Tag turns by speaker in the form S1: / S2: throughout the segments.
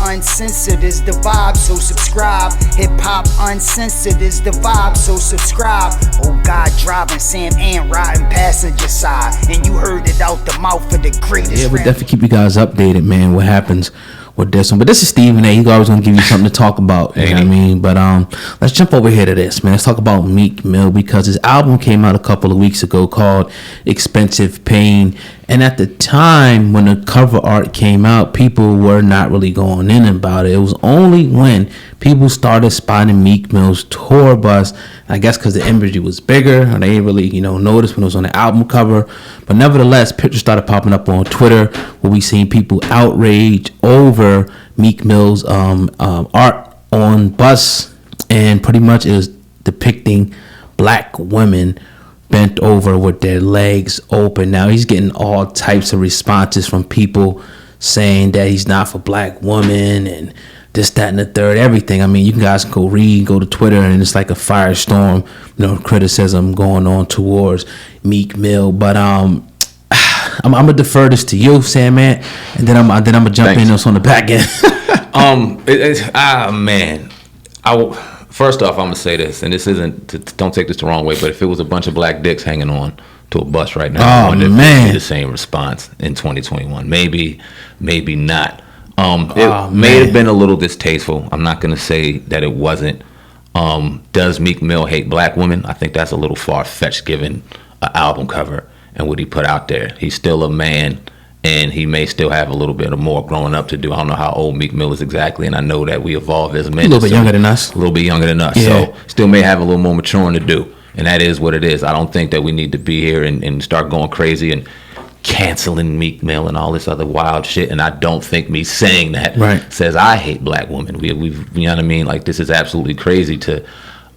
S1: uncensored is the vibe, so subscribe. Hip hop uncensored is the vibe, so subscribe. Oh God, driving Sam and riding passenger side, and you heard it out the mouth of the greatest.
S2: Yeah, we'll definitely keep you guys updated, man. What happens with this one? But this is Stephen A. He's always gonna give you something to talk about. You know what I mean? But let's jump over here to this, man. Let's talk about Meek Mill, because his album came out a couple of weeks ago called Expensive Pain. And at the time when the cover art came out, people were not really going in about it. It was only when people started spotting Meek Mill's tour bus, I guess because the imagery was bigger, and they didn't really, notice when it was on the album cover. But nevertheless, pictures started popping up on Twitter where we seen people outraged over Meek Mill's art on bus, and pretty much it was depicting black women bent over with their legs open. Now he's getting all types of responses from people saying that he's not for black women and this, that, and the third, everything. I mean, you guys go to Twitter, and it's like a firestorm, criticism going on towards Meek Mill. But I'm gonna defer this to you, Sandman, and then I'm gonna jump in on the back end.
S3: First off, I'm gonna say this, and this isn't. Don't take this the wrong way, but if it was a bunch of black dicks hanging on to a bus right now, I wonder if it'd be the same response in 2021. Maybe not. It may have been a little distasteful. I'm not gonna say that it wasn't. Does Meek Mill hate black women? I think that's a little far-fetched given an album cover and what he put out there. He's still a man, and he may still have a little bit of more growing up to do. I don't know how old Meek Mill is exactly, and I know that we evolve as men.
S2: A little bit younger than us.
S3: A little bit younger than us. Yeah. So still may have a little more maturing to do, and that is what it is. I don't think that we need to be here and start going crazy and canceling Meek Mill and all this other wild shit. And I don't think me saying that says I hate black women. We've you know what I mean? Like, this is absolutely crazy to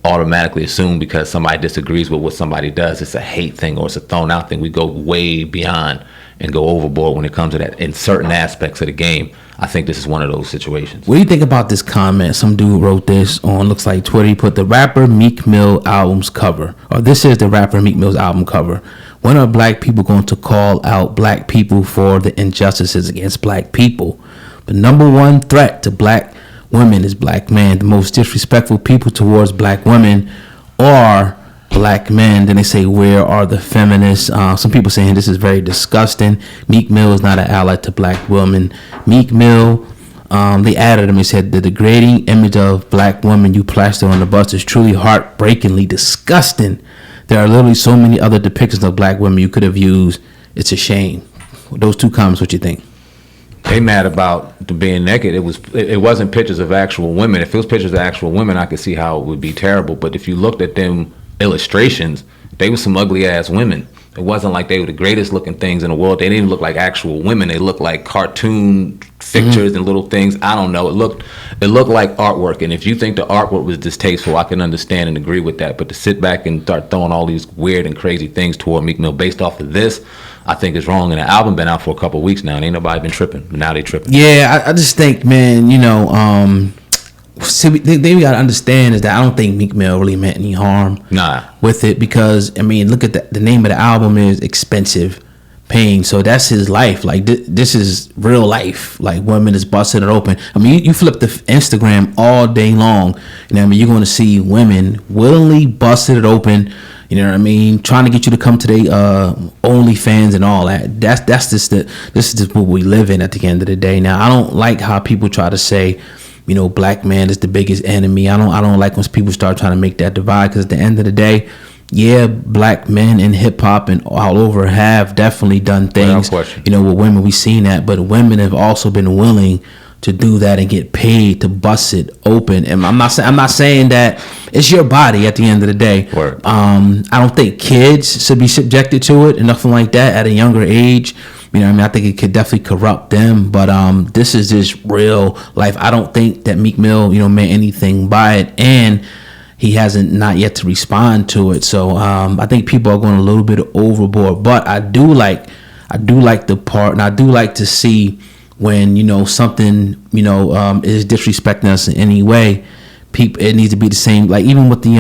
S3: automatically assume because somebody disagrees with what somebody does, it's a hate thing or it's a thrown out thing. We go way beyond and go overboard when it comes to that in certain aspects of the game. I think this is one of those situations.
S2: What do you think about this comment? Some dude wrote this on, looks like Twitter. He put the rapper Meek Mill album's cover, or this is the rapper Meek Mill's album cover. When are black people going to call out black people for the injustices against black people? The number one threat to black women is black men. The most disrespectful people towards black women are black men. Then they say, where are the feminists? Some people saying this is very disgusting. Meek Mill is not an ally to black women. Meek Mill, they added him. They said the degrading image of black women you plaster on the bus is truly heartbreakingly disgusting. There are literally so many other depictions of black women you could have used. It's a shame. Those two comments, what you think?
S3: They mad about the being naked. It wasn't pictures of actual women. If it was pictures of actual women, I could see how it would be terrible. But if you looked at them illustrations, they were some ugly ass women. It wasn't like they were the greatest looking things in the world. They didn't even look like actual women. They looked like cartoon pictures and little things. I don't know. It looked like artwork. And if you think the artwork was distasteful, I can understand and agree with that. But to sit back and start throwing all these weird and crazy things toward Meek Mill based off of this, I think is wrong. And the album been out for a couple of weeks now, and ain't nobody been tripping. But now they tripping.
S2: Yeah, I just think, man, see, they got to understand is that I don't think Meek Mill really meant any harm with it, because I mean, look at the name of the album is Expensive Pain, so that's his life. Like this is real life. Like, women is busting it open. I mean, you flip the Instagram all day long, I mean, you're going to see women willingly busting it open. You know what I mean? Trying to get you to come to their OnlyFans and all that. This is just what we live in at the end of the day. Now, I don't like how people try to say, black man is the biggest enemy. I don't like when people start trying to make that divide, because at the end of the day, yeah, black men in hip hop and all over have definitely done things, with women. We've seen that, but women have also been willing to do that and get paid to bust it open. And I'm not saying that it's your body at the end of the day. I don't think kids should be subjected to it and nothing like that at a younger age. I think it could definitely corrupt them, but this is just real life. I don't think that Meek Mill, meant anything by it, and he hasn't not yet to respond to it. So I think people are going a little bit overboard, but I do like the part, and I do like to see when something is disrespecting us in any way. People, it needs to be the same, like even with the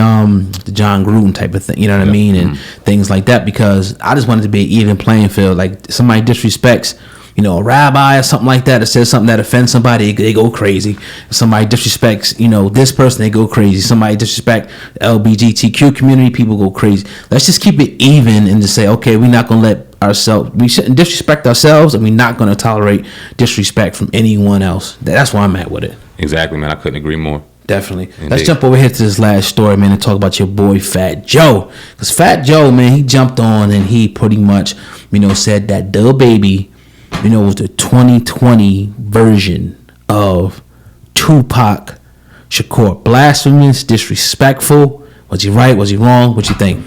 S2: John Gruden type of thing, what I mean, and things like that, because I just want it to be an even playing field. Like, somebody disrespects a rabbi or something like that says something that offends somebody, they go crazy. If somebody disrespects, this person, they go crazy. Somebody disrespect the LGBTQ community, people go crazy. Let's just keep it even and just say, okay, we're not going to let ourselves, we shouldn't disrespect ourselves, and we're not going to tolerate disrespect from anyone else. That's where I'm at with it.
S3: Exactly, man. I couldn't agree more.
S2: Definitely.
S3: Indeed.
S2: Let's jump over here to this last story, man, and talk about your boy Fat Joe. Because Fat Joe, man, he jumped on and he pretty much, said that Da Baby, was the 2020 version of Tupac Shakur. Blasphemous, disrespectful. Was he right? Was he wrong? What you think?